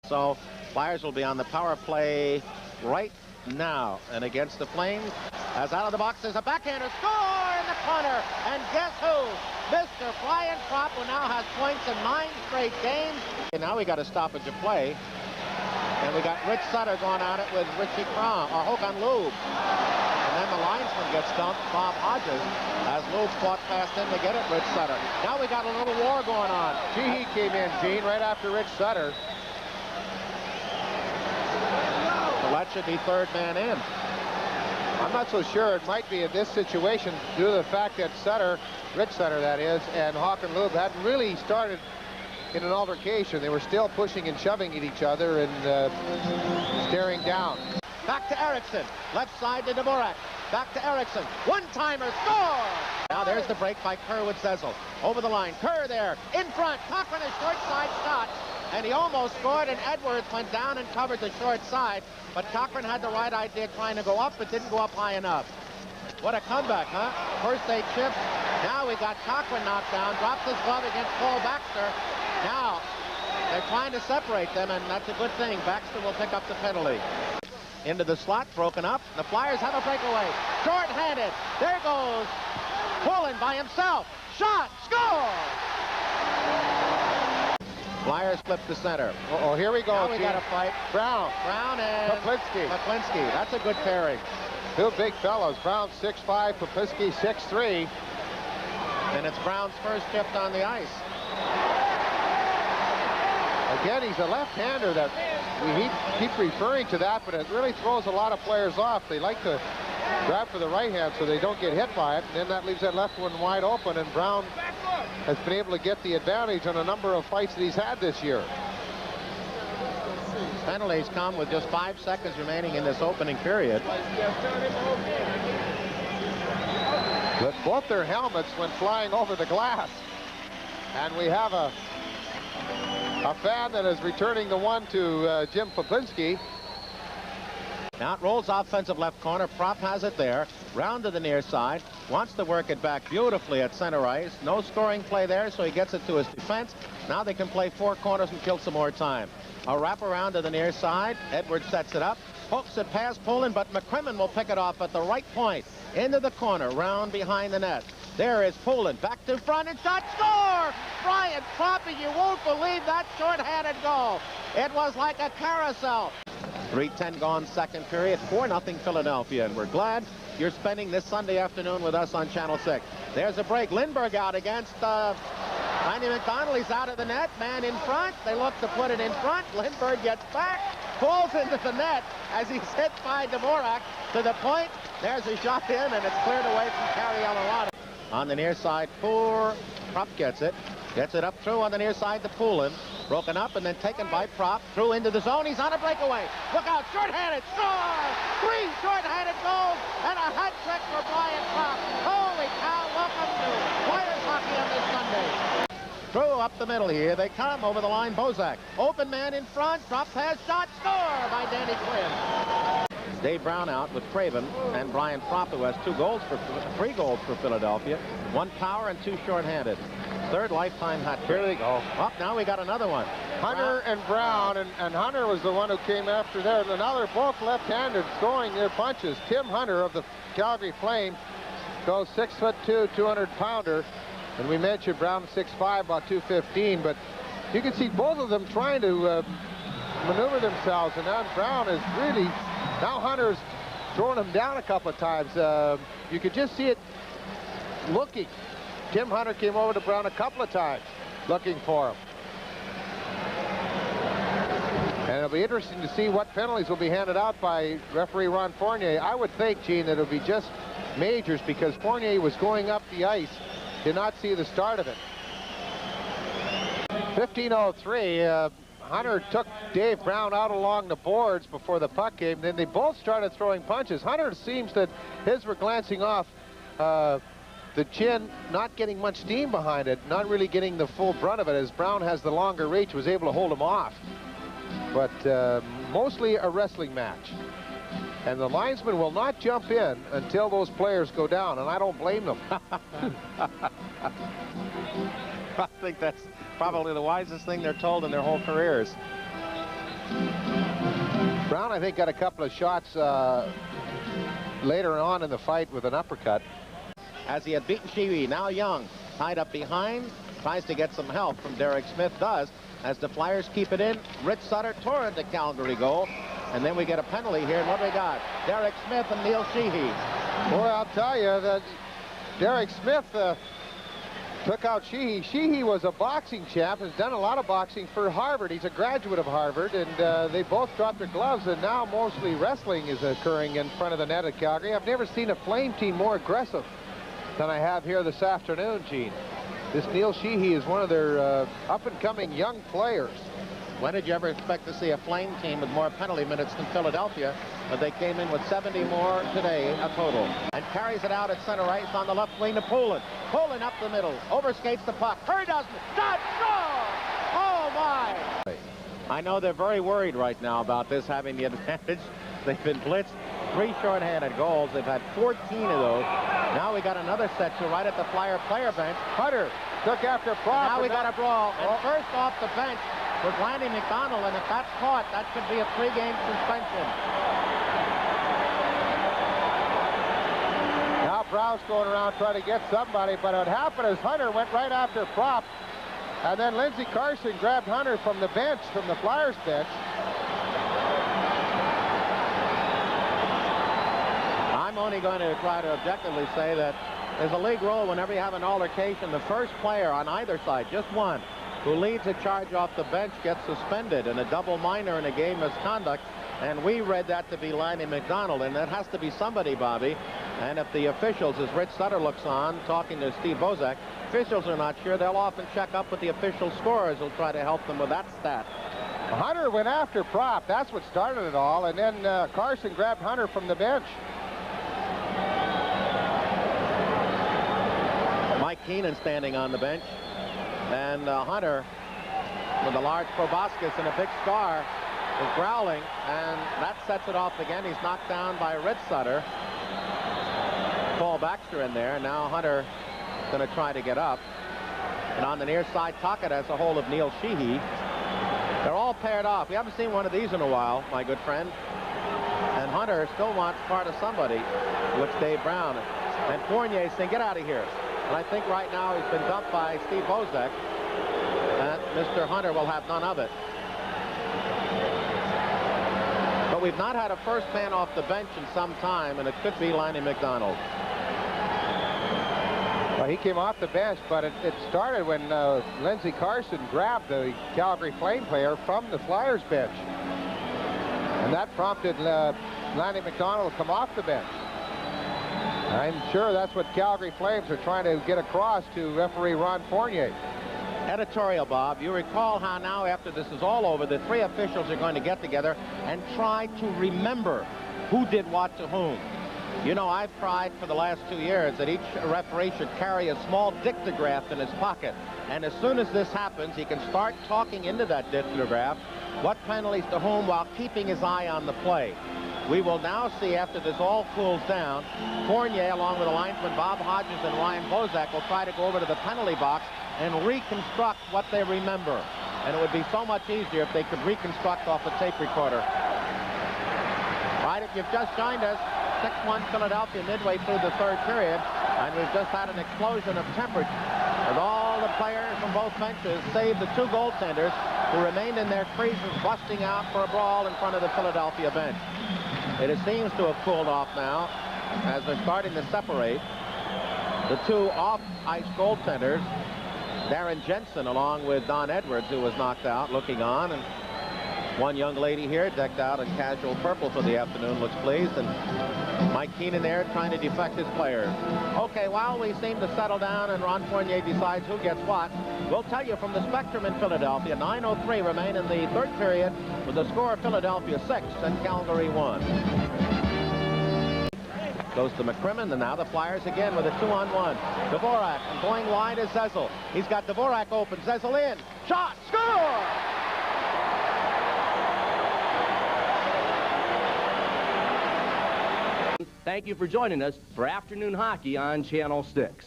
So Flyers will be on the power play right now. And against the Flames, as out of the box, there's a backhander. Score in the corner. And guess who? Mr. Brian Prop, who now has points in 9 straight games. And now we got a stoppage of play. And we got Rich Sutter going at it with Richie Crom, or Hogan Lube. And then the linesman gets dumped, Bob Hodges, as Lube fought fast in to get it, Rich Sutter. Now we got a little war going on. He came in, Gene, right after Rich Sutter. So that should be third man in. I'm not so sure it might be in this situation due to the fact that Sutter, Rich Sutter that is, and Hawk and Lube hadn't really started in an altercation. They were still pushing and shoving at each other and staring down. Back to Erickson. Left side to Dvorak. Back to Erickson. One-timer. Score! Now there's the break by Kerr with Zezel. Over the line. Kerr there. In front. Cochran a short side shot. And he almost scored, and Edwards went down and covered the short side. But Cochran had the right idea trying to go up, but didn't go up high enough. What a comeback, huh? First 8 chips. Now we got Cochran knocked down. Drops his glove against Paul Baxter. Now they're trying to separate them, and that's a good thing. Baxter will pick up the penalty. Into the slot, broken up. The Flyers have a breakaway. Short-handed. There goes Pullen by himself. Shot. Score! Flyers flip the center. Uh-oh, here we go. Now we got a fight. Brown and Peplinski. That's a good pairing. Two big fellows. Brown 6'5", Peplinski 6'3". And it's Brown's first shift on the ice. Again, he's a left-hander that we keep referring to that, but it really throws a lot of players off. They like to grab for the right hand so they don't get hit by it, and then that leaves that left one wide open, and Brown has been able to get the advantage on a number of fights that he's had this year. Penalties come with just 5 seconds remaining in this opening period. But both their helmets went flying over the glass. And we have a fan that is returning the one to Jim Peplinski. Now it rolls offensive left corner. Prop has it there. Round to the near side. Wants to work it back beautifully at center ice. No scoring play there, so he gets it to his defense. Now they can play 4 corners and kill some more time. A wrap around to the near side. Edwards sets it up. Hooks it past Pullen, but McCrimmon will pick it off at the right point. Into the corner, round behind the net. There is Pullen, back to front, and shot, score! Brian Proppy, you won't believe that short-handed goal. It was like a carousel. 3:10 gone, second period, 4-0 Philadelphia, and we're glad you're spending this Sunday afternoon with us on Channel 6. There's a break. Lindbergh out against Randy McDonald. He's out of the net. Man in front. They look to put it in front. Lindbergh gets back, falls into the net as he's hit by Dvorak to the point. There's a shot in, and it's cleared away from Carrie Alvarado. On the near side, poor Prop gets it. Gets it up through on the near side to Pullen. Broken up and then taken by Prop. Through into the zone. He's on a breakaway. Look out. Short-handed. Score! 3 short-handed goals and a hat trick for Brian Prop. Holy cow. Welcome to Flyers hockey on this Sunday. Through up the middle here. They come over the line. Bozak. Open man in front. Drop pass. Shot. Score by Danny Quinn. Dave Brown out with Craven and Brian Prop, who has 3 goals for Philadelphia. 1 power and 2 short-handed. Third lifetime hat trick. Here they go. Up now we got another one. Hunter and Brown, and Hunter was the one who came after there. And now they're both left-handed throwing their punches. Tim Hunter of the Calgary Flames goes 6'2", 200-pounder. And we mentioned Brown 6'5", about 215. But you can see both of them trying to maneuver themselves. And now Brown is really, now Hunter's throwing him down a couple of times. You could just see it looking. Tim Hunter came over to Brown a couple of times looking for him. And it'll be interesting to see what penalties will be handed out by referee Ron Fournier. I would think, Gene, that it'll be just majors because Fournier was going up the ice, did not see the start of it. 15:03, Hunter took Dave Brown out along the boards before the puck came. Then they both started throwing punches. Hunter seems that his were glancing off the chin, not getting much steam behind it, not really getting the full brunt of it, as Brown has the longer reach, was able to hold him off. But mostly a wrestling match. And the linesman will not jump in until those players go down, and I don't blame them. I think that's probably the wisest thing they're told in their whole careers. Brown, I think, got a couple of shots later on in the fight with an uppercut. As he had beaten Sheehy, now Young tied up behind, tries to get some help from Derek Smith, does, as the Flyers keep it in. Rich Sutter tore into Calgary goal, and then we get a penalty here, and what do we got? Derek Smith and Neil Sheehy. Boy, I'll tell you that Derek Smith took out Sheehy. Sheehy was a boxing champ, has done a lot of boxing for Harvard. He's a graduate of Harvard, and they both dropped their gloves, and now mostly wrestling is occurring in front of the net at Calgary. I've never seen a Flame team more aggressive than I have here this afternoon, Gene. This Neil Sheehy is one of their up-and-coming young players. When did you ever expect to see a Flame team with more penalty minutes than Philadelphia? But they came in with 70 more today, a total. And carries it out at center ice on the left wing to Poulin. Poulin up the middle, overskates the puck. Hurry doesn't. Shot, score! Oh, my! I know they're very worried right now about this having the advantage. They've been blitzed. 3 shorthanded goals. They've had 14 of those. Now we got another set to right at the Flyer player bench. Hunter took after Prop. Now we got a brawl. And first off the bench was Lanny McDonald, and if that's caught, that could be a 3-game suspension. Now Brown's going around trying to get somebody, but what happened is Hunter went right after Prop, and then Lindsey Carson grabbed Hunter from the bench, from the Flyers bench. I'm only going to try to objectively say that there's a league rule whenever you have an altercation, the first player on either side, just one, who leads a charge off the bench gets suspended, in a double minor in a game misconduct. And we read that to be Lanny McDonald, and that has to be somebody, Bobby. And if the officials, as Rich Sutter looks on, talking to Steve Bozak, officials are not sure, they'll often check up with the official scorers who'll try to help them with that stat. Hunter went after Prop. That's what started it all. And then Carson grabbed Hunter from the bench. Mike Keenan standing on the bench. And Hunter, with a large proboscis and a big scar, is growling, and that sets it off again. He's knocked down by Rich Sutter. Paul Baxter in there. Now Hunter going to try to get up. And on the near side, Tocchet has a hold of Neil Sheehy. They're all paired off. We haven't seen one of these in a while, my good friend. And Hunter still wants part of somebody, which Dave Brown. And Fournier saying, get out of here. And I think right now he's been dumped by Steve Bozak. And Mr. Hunter will have none of it. But we've not had a first man off the bench in some time, and it could be Lanny McDonald. Well, he came off the bench, but it started when Lindsey Carson grabbed the Calgary Flame player from the Flyers bench. And that prompted Lanny McDonald to come off the bench. I'm sure that's what Calgary Flames are trying to get across to referee Ron Fournier. Editorial, Bob. You recall how now, after this is all over, the 3 officials are going to get together and try to remember who did what to whom. You know, I've tried for the last 2 years that each referee should carry a small dictograph in his pocket. And as soon as this happens, he can start talking into that dictograph what penalties to whom while keeping his eye on the play. We will now see, after this all cools down, Fournier, along with the linesmen Bob Hodges and Ryan Bozak, will try to go over to the penalty box and reconstruct what they remember. And it would be so much easier if they could reconstruct off a tape recorder. All right, if you've just joined us, 6-1 Philadelphia midway through the 3rd period, and we've just had an explosion of temperature as all the players from both benches, save the 2 goaltenders who remained in their creases, busting out for a brawl in front of the Philadelphia bench. It seems to have cooled off now as they're starting to separate. The 2 off-ice goaltenders, Darren Jensen along with Don Edwards, who was knocked out, looking on, and one young lady here decked out in casual purple for the afternoon looks pleased, and Mike Keenan there trying to defect his players. Okay, while we seem to settle down and Ron Fournier decides who gets what, we'll tell you from the Spectrum in Philadelphia, 9:03 remain in the 3rd period with the score of Philadelphia 6 and Calgary 1. Goes to McCrimmon, and now the Flyers again with a 2-on-1. Dvorak, and going wide is Zezel. He's got Dvorak open. Zezel in. Shot! Score! Thank you for joining us for afternoon hockey on Channel 6.